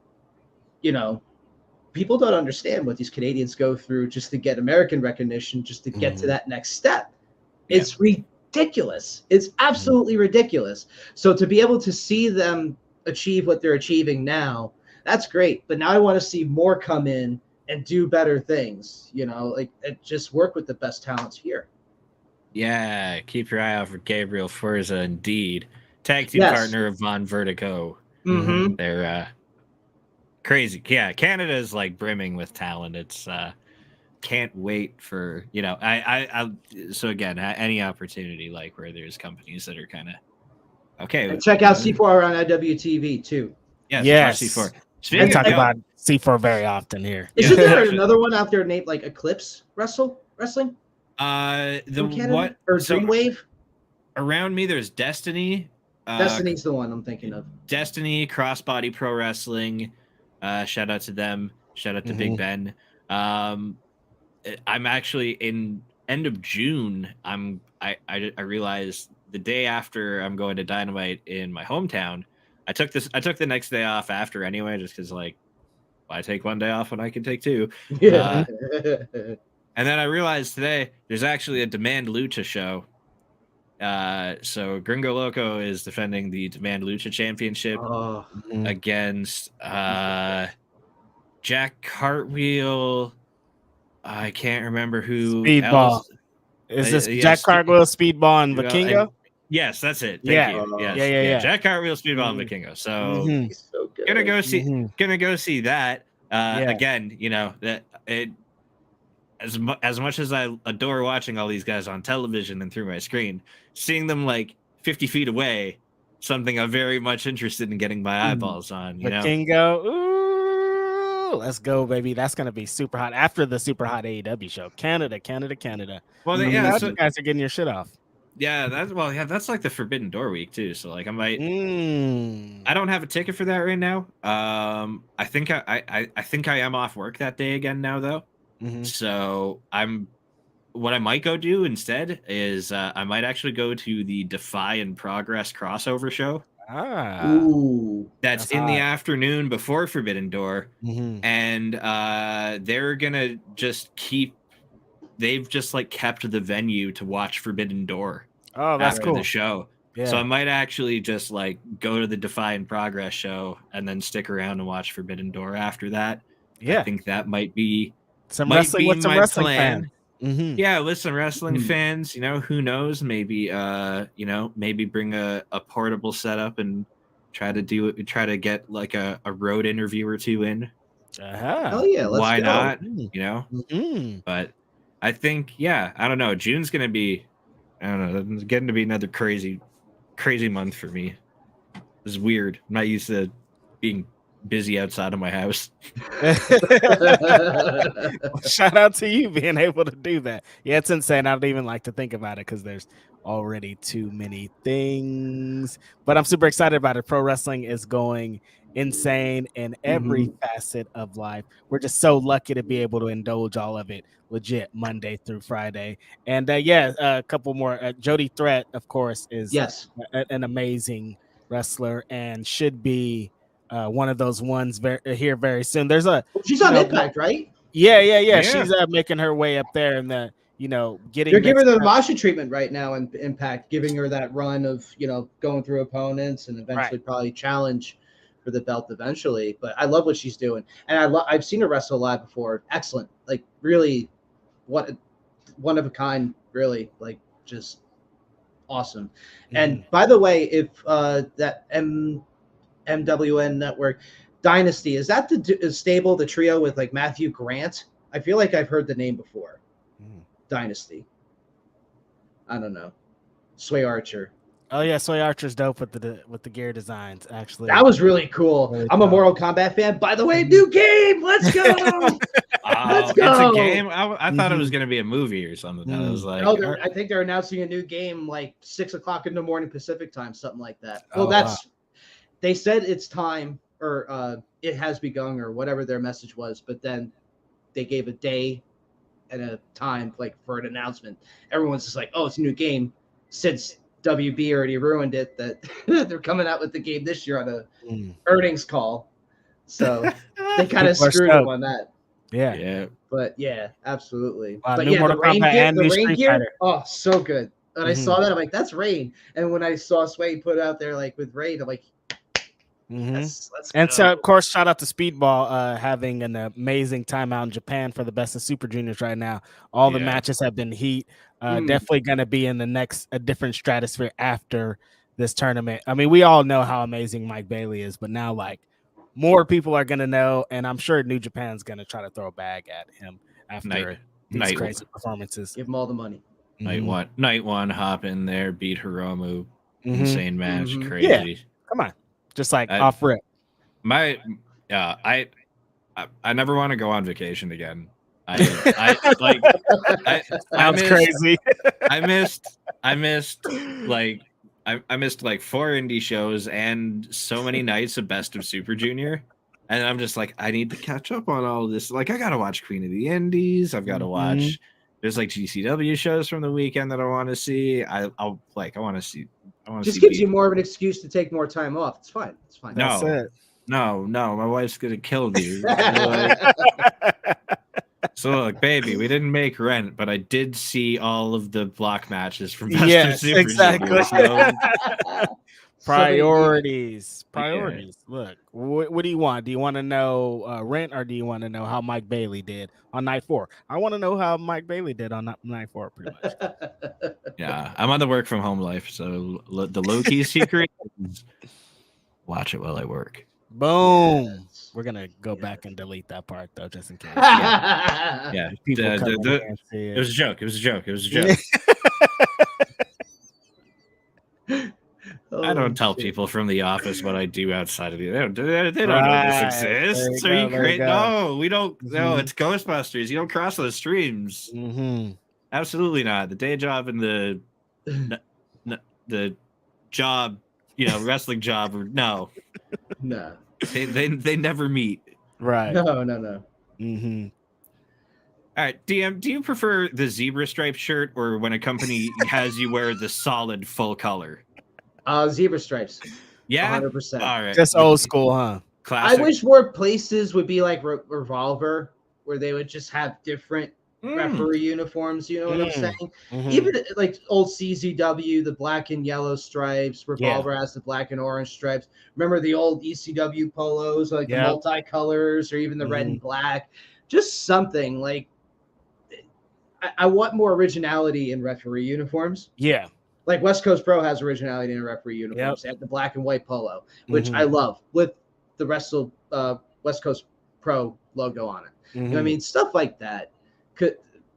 people don't understand what these Canadians go through just to get American recognition, just to get to that next step. Yeah. It's ridiculous. It's absolutely ridiculous. So to be able to see them achieve what they're achieving now, that's great. But now I want to see more come in and do better things, and just work with the best talents here. Yeah, keep your eye out for Gabriel Forza, indeed. Tag team Yes. partner of Von Vertigo. Mm-hmm. They're crazy. Yeah, Canada is like brimming with talent. It's can't wait for, I so again, any opportunity like where there's companies that are kind of okay. And check out C4 on IWTV too. Yes. C4. We talk about C4 very often here. Isn't there another one out there named like Eclipse Wrestling? What or Dreamwave? Around me, there's Destiny. Destiny's the one I'm thinking of. Destiny, Crossbody Pro Wrestling. Shout out to them. Shout out to Big Ben. I'm actually in end of June. I realized the day after I'm going to Dynamite in my hometown. I took the next day off after anyway, just because like why take one day off when I can take two? Yeah. And then I realized today there's actually a Demand Lucha show. So Gringo Loco is defending the Demand Lucha Championship against Jack Cartwheel. I can't remember who Speedball. else. Is this Jack Cartwheel, Speedball, and Vikingo? Yes, that's it. Thank you. Yes. Yeah. Jack Cartwell, Speedball, and Vikingo. So He's so good. gonna go see that. Again, that it as much as I adore watching all these guys on television and through my screen, seeing them like 50 feet away, something I'm very much interested in getting my eyeballs on. Vikingo, ooh, let's go, baby. That's gonna be super hot after the super hot AEW show. Canada. Well, you guys are getting your shit off. Yeah, that's like the Forbidden Door week too. So like I might. I don't have a ticket for that right now. I think I think I am off work that day again now though. So what I might go do instead is I might actually go to the Defy and Progress crossover show. Ooh, that's in the afternoon before Forbidden Door, and they're gonna just keep. They've just like kept the venue to watch Forbidden Door. Oh, that's after cool. the show. Yeah. So I might actually just like go to the Defy and Progress show and then stick around and watch Forbidden Door after that. Yeah, I think that might be some wrestling with some wrestling fans. Yeah, with some wrestling fans. Who knows? Maybe maybe bring a portable setup and try to get like a road interview or two in. Hell yeah, let's why go. not? But I think, I don't know. June's going to be, it's getting to be another crazy month for me. It's weird. I'm not used to being busy outside of my house. Shout out to you being able to do that. Yeah, it's insane. I don't even like to think about it because there's already too many things. But I'm super excited about it. Pro wrestling is going insane in every facet of life. We're just so lucky to be able to indulge all of it legit Monday through Friday. And a couple more. Jody Threat, of course, is an amazing wrestler and should be one of those ones here very soon. There's she's on Impact, right? Yeah. She's making her way up there and getting. They're giving her the Masha treatment right now in Impact, giving her that run of going through opponents and eventually probably challenge for the belt eventually. But I love what she's doing, and I've seen her wrestle live before. Excellent, like really, one of a kind, really, like just awesome. And by the way, if that MWN Network Dynasty is that the stable, the trio with like Matthew Grant? I feel like I've heard the name before. Dynasty. I don't know. Sway Archer. Oh yeah, Sway Archer's dope with the gear designs. Actually, that was really cool. Really I'm a Mortal Kombat fan. By the way, new game. Let's go. Let's go. It's a game. I thought it was going to be a movie or something. I was like, no, I think they're announcing a new game like 6:00 in the morning Pacific time, something like that. Well, they said it's time or it has begun or whatever their message was, but then they gave a day and a time like for an announcement. Everyone's just like, oh, it's a new game. Since WB already ruined it, that they're coming out with the game this year on a earnings call. So they kind of People are screwed him stoked. on that. Yeah. Yeah. But yeah, absolutely. Wow, But new yeah, Mortal the rain Kombat gear, and the new rain Street gear, Fighter. oh, so good. When I Mhm. saw that, I'm like, that's rain. And when I saw Sway put it out there like with rain, I'm like, Mhm. let's And go. so, of course, shout out to Speedball having an amazing time out in Japan for the Best of Super Juniors right now. All the Yeah. matches have been heat. Mm. Definitely going to be in a different stratosphere after this tournament. I mean, we all know how amazing Mike Bailey is, but now like more people are going to know, and I'm sure New Japan's going to try to throw a bag at him after these night crazy performances. Give them all the money. Night one, hop in there, beat Hiromu, Mhm. insane match, Mhm. crazy. Come on, just like I- off rip. I never want to go on vacation again. I Sounds missed, crazy. I missed like I missed like 4 indie shows and so many nights of Best of Super Junior. And I'm just like, I need to catch up on all of this. Like, I gotta watch Queen of the Indies. I've got to watch. There's like GCW shows from the weekend that I want to see. I want to see. Just gives you more of an excuse to take more time off. It's fine. It's fine. No. That's it. No, my wife's gonna kill me. So look, baby, we didn't make rent, but I did see all of the block matches from Best Yes, of Super exactly. Junior, so- Priorities. Yeah. Look, what do you want? Do you want to know rent, or do you want to know how Mike Bailey did on night 4? I want to know how Mike Bailey did on night 4, pretty much. Yeah, I'm on the work from home life, so the low key secret is watch it while I work. Boom. Yes. We're gonna go back and delete that part though, just in case. Yeah, People come in the- and see it was a joke. It was a joke. It was a joke. I don't tell people from the office what I do outside of the. They don't know this Right. exists. There Are you you go, there you great? go. No, we don't. No, Mhm. it's Ghostbusters. You don't cross those streams. Mm-hmm. Absolutely not. The day job and the job, wrestling job, or no, No. they never meet. Right. No. Mm-hmm. All right, DM, do you prefer the zebra stripe shirt or when a company has you wear the solid full color? Zebra stripes. Yeah, 100%. all right, Just old school, huh? classic. I wish more places would be like Revolver, where they would just have different referee uniforms. You know what I'm saying? Mhm. Even like old CZW, the black and yellow stripes. Revolver has the black and orange stripes. Remember the old ECW polos, like the multicolors, or even the red and black. Just something like. I want more originality in referee uniforms. Yeah. Like West Coast Pro has originality in referee uniforms. They have the black and white polo, which Mhm. I love, with the West Coast Pro logo on it. You know what I mean? Stuff like that.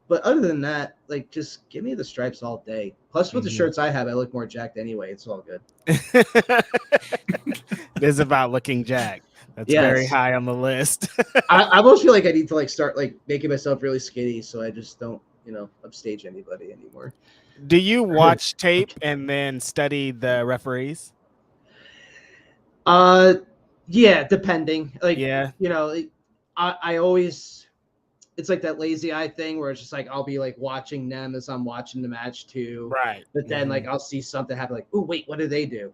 But other than that, like, just give me the stripes all day. Plus, with the shirts I have, I look more jacked anyway. It's all good. It is about looking jacked. That's very Yes. high on the list. I almost feel like I need to like start like making myself really skinny so I just don't, upstage anybody anymore. Do you watch tape and then study the referees? Yeah, depending. Like, Yeah. I always, it's like that lazy eye thing where it's just like I'll be like watching them as I'm watching the match too. Right. But then like I'll see something happen, like, oh wait, what do they do?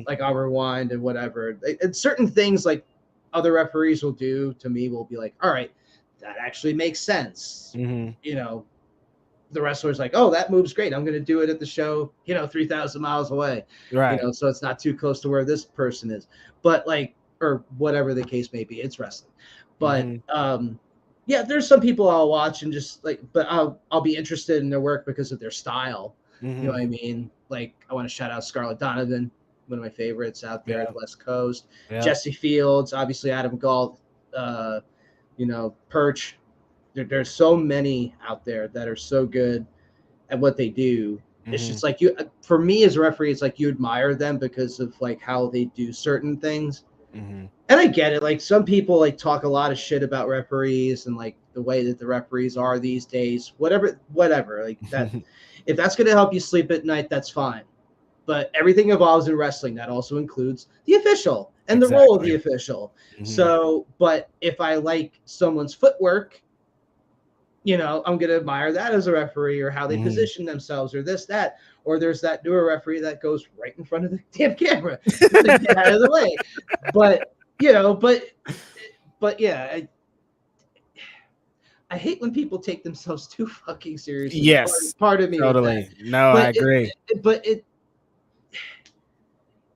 Like I'll rewind and whatever. And certain things like other referees will do to me will be like, all right, that actually makes sense. The wrestler's like, oh, that move's great. I'm gonna do it at the show, 3,000 miles away. Right. So it's not too close to where this person is. But like, or whatever the case may be, it's wrestling. But yeah, there's some people I'll watch and just like, but I'll be interested in their work because of their style. You know what I mean? Like, I want to shout out Scarlett Donovan, one of my favorites out there at the West Coast. Jesse Fields, obviously Adam Galt, Perch. There's so many out there that are so good at what they do. It's just like for me as a referee, it's like you admire them because of like how they do certain things. And I get it. Like, some people like talk a lot of shit about referees and like the way that the referees are these days, whatever, like that. If that's going to help you sleep at night, that's fine. But everything evolves in wrestling. That also includes the official and the role of the official. So, but if I like someone's footwork, I'm going to admire that as a referee, or how they position themselves, or this, that, or there's that newer referee that goes right in front of the damn camera. Get out of the way. But but yeah, I hate when people take themselves too fucking seriously. Yes, part of me with totally. that. No, I agree.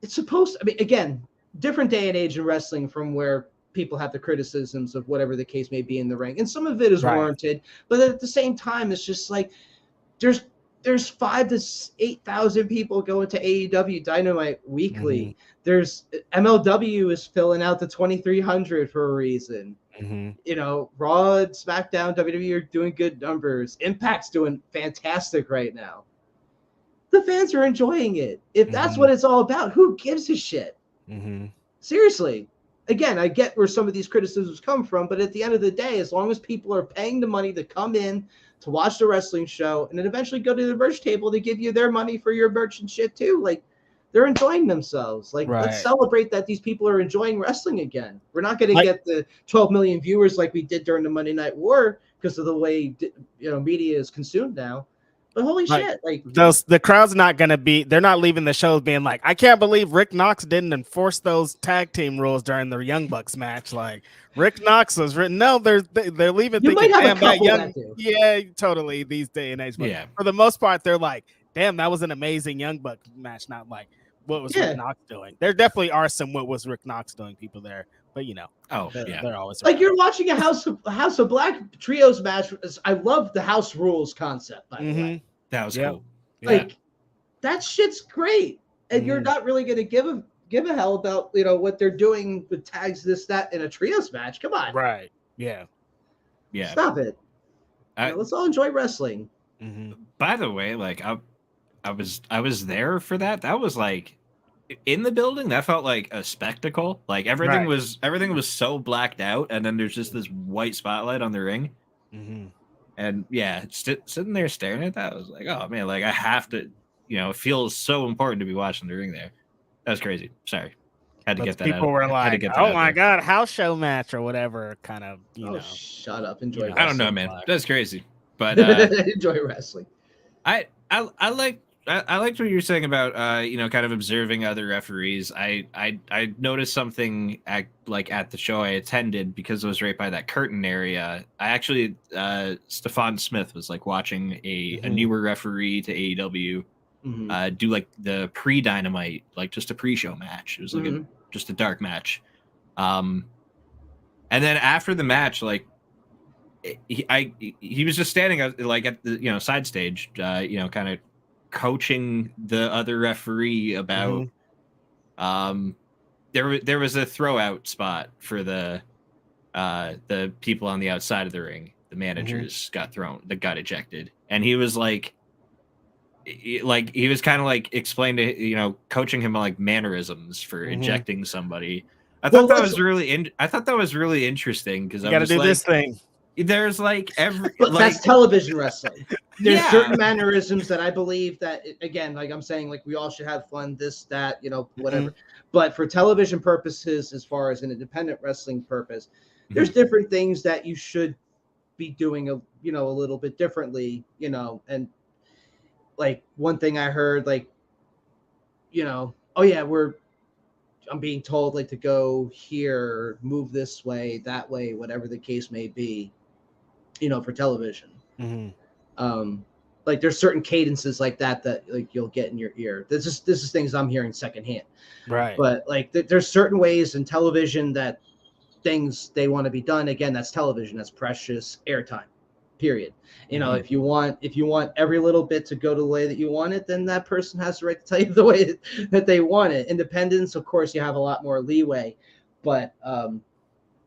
It's supposed to, I mean, again, different day and age in wrestling from where people have the criticisms of whatever the case may be in the ring. And some of it is Right. warranted, but at the same time, it's just like there's 5,000 to 8,000 people going to AEW Dynamite weekly. Mhm. There's MLW is filling out the 2,300 for a reason. Mm-hmm. You know, Raw, SmackDown, WWE are doing good numbers. Impact's doing fantastic right now. The fans are enjoying it. If that's Mhm. what it's all about, who gives a shit? Mm-hmm. Seriously. Again, I get where some of these criticisms come from, but at the end of the day, as long as people are paying the money to come in to watch the wrestling show and then eventually go to the merch table to give you their money for your merch and shit too, like they're enjoying themselves. Like, Right. let's celebrate that these people are enjoying wrestling again. We're not going to Like- get the 12 million viewers like we did during the Monday Night War because of the way media is consumed now. But holy shit, like the crowd's not gonna be. They're not leaving the show being like, I can't believe Rick Knox didn't enforce those tag team rules during the Young Bucks match. Like Rick Knox was written. No, they're leaving. You thinking, might have a damn, that couple young, that do. yeah, totally. These day and age, but Yeah. for the most part, they're like, damn, that was an amazing Young Bucks match. Not like what was Yeah. Rick Knox doing. There definitely are some what was Rick Knox doing people there, but you know, Oh, they're, yeah. they're always like around. you're watching a House of Black trios match. I love the house rules concept, by the way. That was Yep. cool. Yeah. Like that shit's great, and you're Mhm. not really going to give a hell about what they're doing with tags, this, that, in a trios match. Come on, Right. Yeah. Yeah. stop it. Let's all enjoy wrestling. Mm-hmm. By the way, like I was there for that. That was like in the building. That felt like a spectacle. Like everything was so blacked out, and then there's just this white spotlight on the ring. Mm-hmm. And yeah, sitting there staring at that, I was like, oh man, like I have to, it feels so important to be watching the ring there. That was crazy. Sorry. Had to get that people out. were Had to like, get that "Oh out my there. god, house show match or whatever." Kind of, Shut up. Enjoy. You know, I don't know, wrestling. man. That's crazy. But Enjoy wrestling. I liked what you were saying about kind of observing other referees. I noticed something at the show I attended because it was right by that curtain area. I actually Stephon Smith was like watching a newer referee to AEW do like the pre-Dynamite, like just a pre-show match. It was like just a dark match. And then after the match, like he was just standing like at the side stage, kind of coaching the other referee about there was a throw out spot for the people on the outside of the ring. The managers got ejected, and he was like he was kind of like explaining to coaching him like mannerisms for ejecting somebody. I thought that was really interesting because you got to do this thing. There's like every but that's television wrestling. There's Yeah. certain mannerisms that I believe that, again, like I'm saying, like we all should have fun, this, that, whatever. But for television purposes, as far as an independent wrestling purpose, there's different things that you should be doing a little bit differently, and like one thing I heard, like, oh yeah, I'm being told like to go here, move this way, that way, whatever the case may be, for television. Like there's certain cadences like that like you'll get in your ear. This is things I'm hearing secondhand. Right. But like there's certain ways in television that things they want to be done. Again, that's television. That's precious airtime. Period. If you want every little bit to go to the way that you want it, then that person has the right to tell you the way that they want it. Independence, of course, you have a lot more leeway, but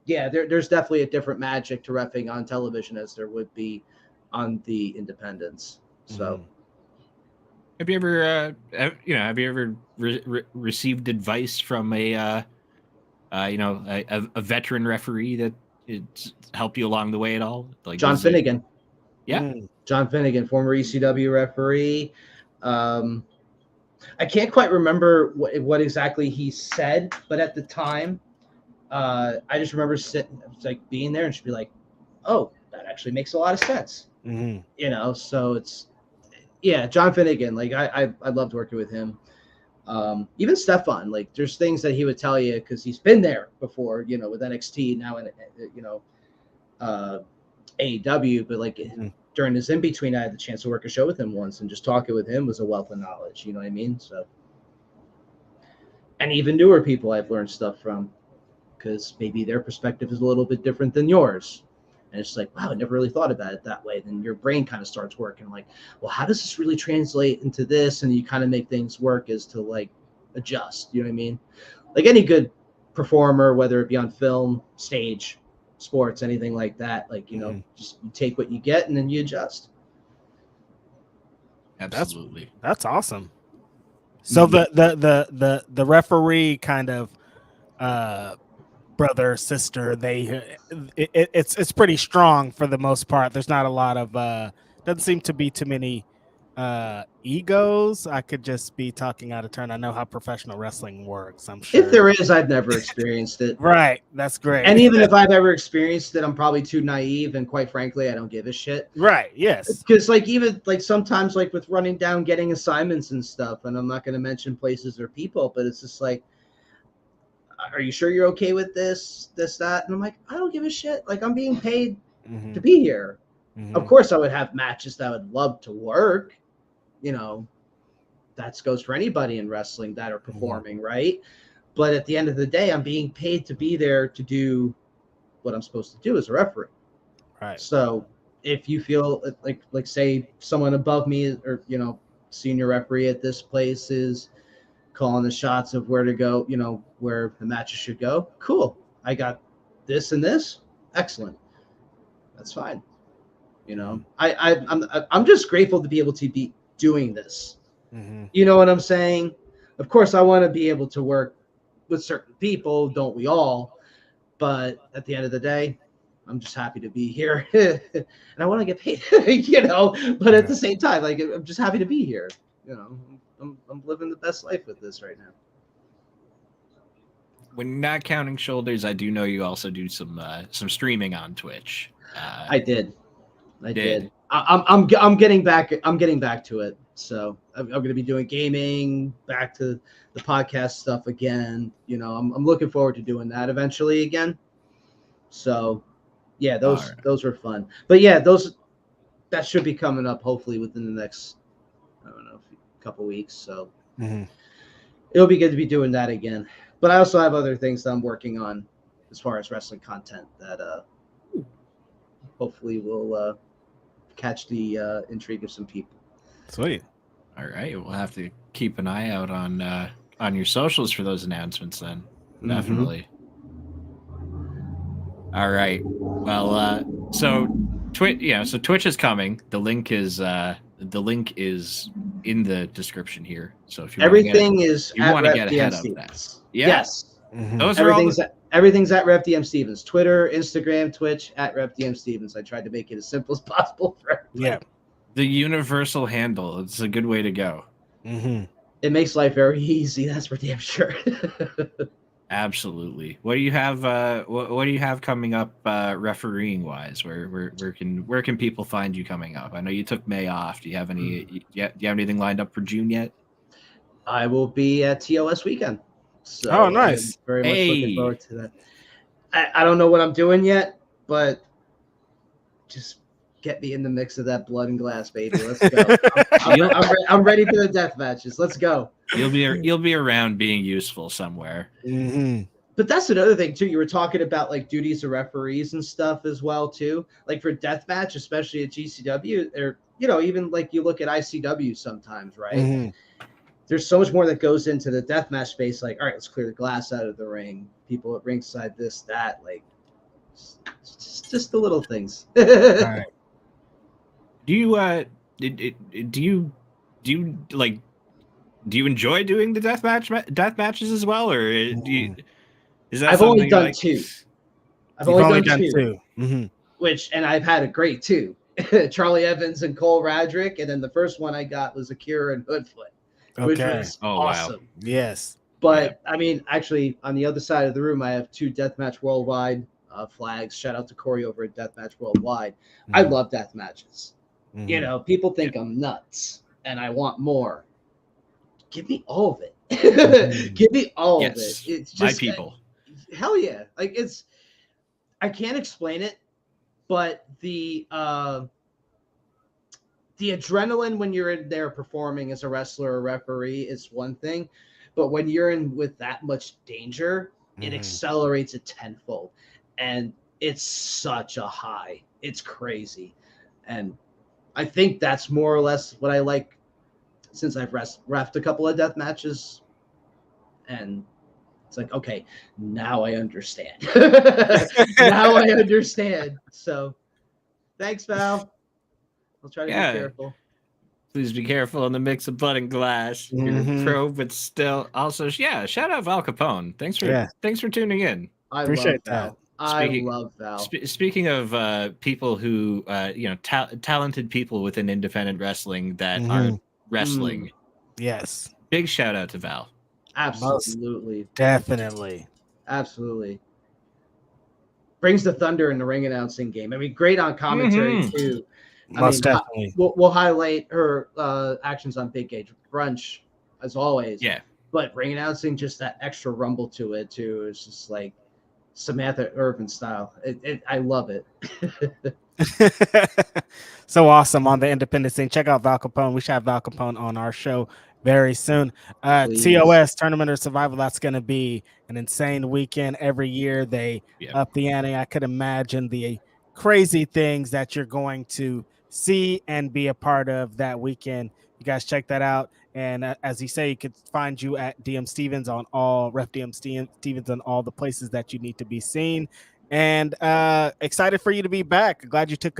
yeah, there's definitely a different magic to reffing on television as there would be on the independents. So, have you ever received advice from a veteran referee that it's helped you along the way at all? Like John Finnegan. Yeah. John Finnegan, former ECW referee. I can't quite remember what exactly he said, but at the time, I just remember being there and she'd be like, "Oh, that actually makes a lot of sense." So it's John Finnegan. Like I loved working with him. Even Stefan, like there's things that he would tell you because he's been there before, you know, with NXT now and you know, AEW, but like during his in between, I had the chance to work a show with him once, and just talking with him was a wealth of knowledge. You know what I mean? So, and even newer people I've learned stuff from because maybe their perspective is a little bit different than yours. And it's like, wow, I never really thought about it that way. Then your brain kind of starts working like, well, how does this really translate into this? And you kind of make things work as to like adjust. You know what I mean? Like any good performer, whether it be on film, stage, sports, anything like that, like, you know, just you take what you get and then you adjust. Absolutely. That's awesome. So the referee kind of brother sister, it's pretty strong for the most part. There's not a lot of doesn't seem to be too many egos. I could just be talking out of turn. I know how professional wrestling works, I'm sure. If there is, I've never experienced it. Right, that's great. And even if I've ever experienced it, I'm probably too naive, and quite frankly, I don't give a shit. Right, yes. Because like even like sometimes like with running down getting assignments and stuff, and I'm not going to mention places or people, but it's just like, are you sure you're okay with this, that? And I'm like, I don't give a shit. Like I'm being paid to be here. Of course I would have matches that I would love to work. You know, that goes for anybody in wrestling that are performing, right? But at the end of the day, I'm being paid to be there to do what I'm supposed to do as a referee. Right. So if you feel like say someone above me or, you know, senior referee at this place is calling the shots of where to go, you know, where the matches should go, cool. I got this and this. Excellent. That's fine. You know, I'm just grateful to be able to be doing this. You know what I'm saying? Of course, I want to be able to work with certain people, don't we all? But at the end of the day, I'm just happy to be here, and I want to get paid, you know. But at the same time, like I'm just happy to be here. You know, I'm living the best life with this right now. When not counting shoulders, I do know you also do some streaming on Twitch. I did. I'm getting back. I'm getting back to it. So I'm going to be doing gaming, back to the podcast stuff again. You know, I'm looking forward to doing that eventually again. So, yeah, those were fun. But yeah, that should be coming up hopefully within the next, I don't know, couple weeks. So it'll be good to be doing that again. But I also have other things that I'm working on as far as wrestling content that hopefully will catch the intrigue of some people. Sweet. All right, we'll have to keep an eye out on your socials for those announcements then. Definitely. All right. Well, so Twitch is coming. The link is in the description here. So if you everything want to get ahead of that. Yeah. Yes. Those are all everything's at RevDM Stevens. Twitter, Instagram, Twitch at RevDM Stevens. I tried to make it as simple as possible for everybody. Yeah. The universal handle. It's a good way to go. It makes life very easy. That's for damn sure. Absolutely. What do you have? What do you have coming up, refereeing wise? Where can people find you coming up? I know you took May off. Do you have any? Do you have anything lined up for June yet? I will be at TOS weekend. So oh, nice. I'm very much looking forward to that. I don't know what I'm doing yet, but just get me in the mix of that blood and glass, baby. Let's go. I'm ready for the death matches. Let's go. You'll be around being useful somewhere. But that's another thing too. You were talking about like duties of referees and stuff as well too. Like for deathmatch, especially at GCW, or you know, even like you look at ICW sometimes, right? There's so much more that goes into the deathmatch space. Like, all right, let's clear the glass out of the ring. People at ringside, this, that, like, just the little things. All right. Do you enjoy doing the death matches as well, or is that? I've only done two. I've only done two. Mm-hmm. I've had a great two. Charlie Evans and Cole Radrick, and then the first one I got was Akira and Hoodfoot. Which was awesome. Wow. Yes. But I mean, actually, on the other side of the room, I have two Deathmatch Worldwide flags. Shout out to Corey over at Deathmatch Worldwide. I love death matches. You know, people think I'm nuts and I want more. Give me all of it. Give me all of it. Yes, It's my just people. hell yeah. Like I can't explain it, but the adrenaline when you're in there performing as a wrestler or referee is one thing, but when you're in with that much danger, it accelerates it tenfold, and it's such a high. It's crazy, and I think that's more or less what I like since I've reffed a couple of death matches, and it's like, okay, now I understand. Now I understand. So, thanks, Val. I'll try to be careful. Please be careful in the mix of blood and glass. You're pro, but still. Also, yeah. Shout out Val Capone. Thanks for tuning in. I Appreciate love Val. Speaking- I love Val. Speaking of people who, talented people within independent wrestling that are wrestling. Yes. Big shout out to Val. Absolutely. Definitely. Absolutely. Brings the thunder in the ring announcing game. I mean, great on commentary too. Most definitely. We'll highlight her actions on Big Gauge Brunch as always. Yeah. But ring announcing, just that extra rumble to it too. It's just like Samantha Irvin style. I love it. So awesome on the independent scene. Check out Val Capone. We should have Val Capone on our show very soon. TOS Tournament of Survival. That's going to be an insane weekend. Every year they up the ante. I could imagine the crazy things that you're going to see and be a part of that weekend. You guys check that out. And as you say, you could find you at DM Stevens on all Ref DM Stevens on all the places that you need to be seen. And excited for you to be back. Glad you took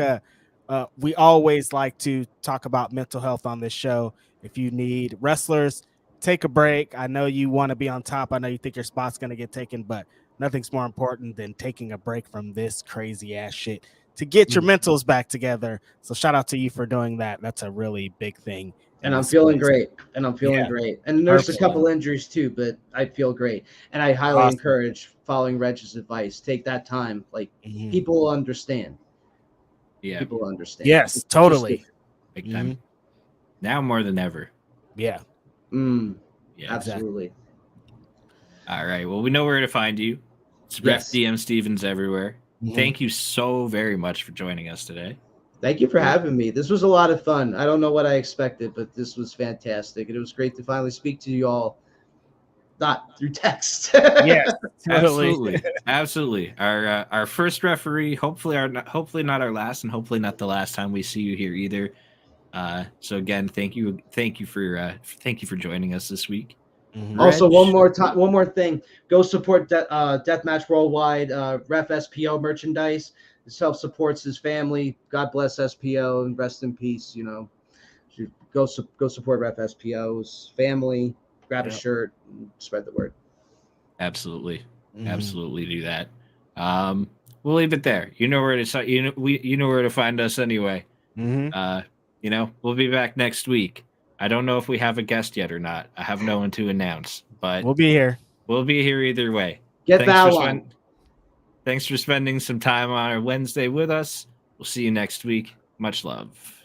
we always like to talk about mental health on this show. If you need wrestlers, take a break. I know you want to be on top. I know you think your spot's going to get taken, but nothing's more important than taking a break from this crazy ass shit to get your mentals back together. So shout out to you for doing that. That's a really big thing. And I'm feeling great. And there's a couple injuries too, but I feel great. And I highly encourage following Reg's advice. Take that time. Like people will understand. Yeah. People will understand. Yes, totally. Big time. Now more than ever. Yeah. Yeah, absolutely. Exactly. All right. Well, we know where to find you. It's Ref DM Stevens everywhere. Thank you so very much for joining us today. Thank you for having me. This was a lot of fun. I don't know what I expected, but this was fantastic. And it was great to finally speak to you all, not through text. Yes, totally. Absolutely. Our first referee, hopefully not our last, and hopefully not the last time we see you here either. So again, thank you for joining us this week. Also, one more thing. Go support Deathmatch Worldwide, Ref SPO merchandise. This helps supports his family. God bless SPO and rest in peace. You know, go support Ref SPO's family. Grab a shirt, and spread the word. Absolutely, absolutely do that. We'll leave it there. You know where to find us anyway. We'll be back next week. I don't know if we have a guest yet or not. I have no one to announce, but we'll be here. We'll be here either way. Thanks for spending some time on our Wednesday with us. We'll see you next week. Much love.